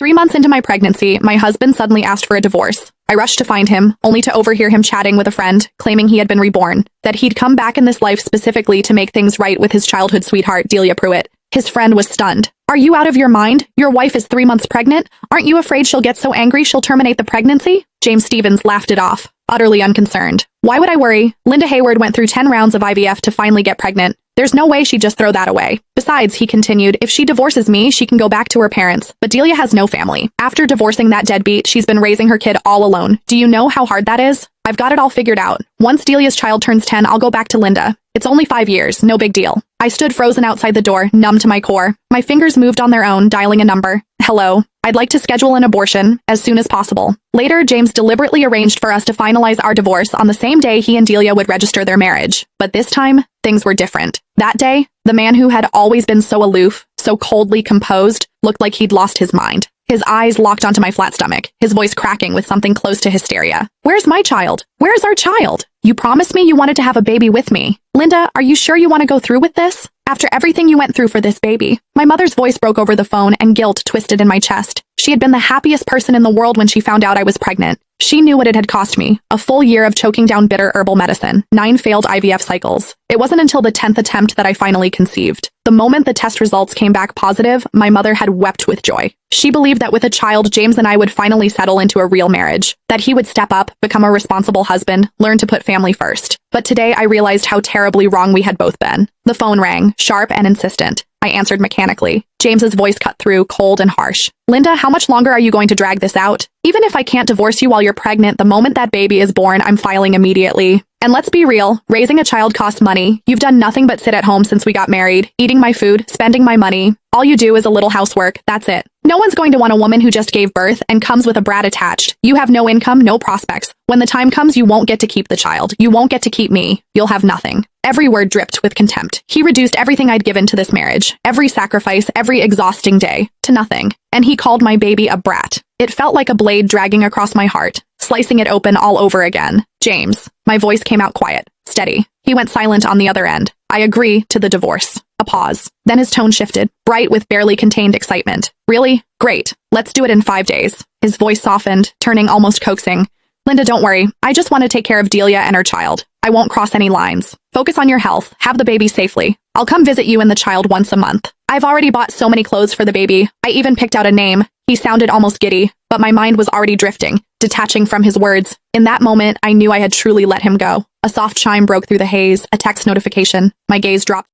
3 months into my pregnancy, my husband suddenly asked for a divorce. I rushed to find him, only to overhear him chatting with a friend, claiming he had been reborn, that he'd come back in this life specifically to make things right with his childhood sweetheart, Delia Pruitt. His friend was stunned. "Are you out of your mind? Your wife is 3 months pregnant? Aren't you afraid she'll get so angry she'll terminate the pregnancy?" James Stevens laughed it off, utterly unconcerned. "Why would I worry? Linda Hayward went through 10 rounds of IVF to finally get pregnant. There's no way she'd just throw that away. Besides," he continued, "if she divorces me, she can go back to her parents. But Delia has no family. After divorcing that deadbeat, she's been raising her kid all alone. Do you know how hard that is? I've got it all figured out. Once Delia's child turns 10, I'll go back to Linda. It's only 5 years, no big deal." I stood frozen outside the door, numb to my core. My fingers moved on their own, dialing a number. "Hello. I'd like to schedule an abortion as soon as possible." Later, James deliberately arranged for us to finalize our divorce on the same day he and Delia would register their marriage. But this time, things were different. That day, the man who had always been so aloof, so coldly composed, looked like he'd lost his mind. His eyes locked onto my flat stomach, his voice cracking with something close to hysteria. "Where's my child? Where's our child? You promised me you wanted to have a baby with me. Linda, are you sure you want to go through with this? After everything you went through for this baby?" My mother's voice broke over the phone and guilt twisted in my chest. She had been the happiest person in the world when she found out I was pregnant. She knew what it had cost me. A full year of choking down bitter herbal medicine, 9 failed IVF cycles. It wasn't until the 10th attempt that I finally conceived. The moment the test results came back positive, my mother had wept with joy. She believed that with a child, James and I would finally settle into a real marriage, that he would step up, become a responsible husband, learn to put family first. But today I realized how terribly wrong we had both been. The phone rang, sharp and insistent. I answered mechanically. James's voice cut through, cold and harsh. "Linda, how much longer are you going to drag this out? Even if I can't divorce you while you're pregnant, the moment that baby is born, I'm filing immediately. And let's be real, raising a child costs money. You've done nothing but sit at home since we got married, eating my food, spending my money. All you do is a little housework, that's it. No one's going to want a woman who just gave birth and comes with a brat attached. You have no income, no prospects. When the time comes, you won't get to keep the child. You won't get to keep me. You'll have nothing." Every word dripped with contempt. He reduced everything I'd given to this marriage, every sacrifice, every exhausting day, to nothing. And he called my baby a brat. It felt like a blade dragging across my heart, slicing it open all over again. "James." My voice came out quiet, steady. He went silent on the other end. "I agree to the divorce." A pause. Then his tone shifted, bright with barely contained excitement. "Really? Great. Let's do it in 5 days." His voice softened, turning almost coaxing. "Linda, don't worry. I just want to take care of Delia and her child. I won't cross any lines. Focus on your health. Have the baby safely. I'll come visit you and the child once a month. I've already bought so many clothes for the baby. I even picked out a name." He sounded almost giddy, but my mind was already drifting, detaching from his words. In that moment, I knew I had truly let him go. A soft chime broke through the haze, a text notification. My gaze dropped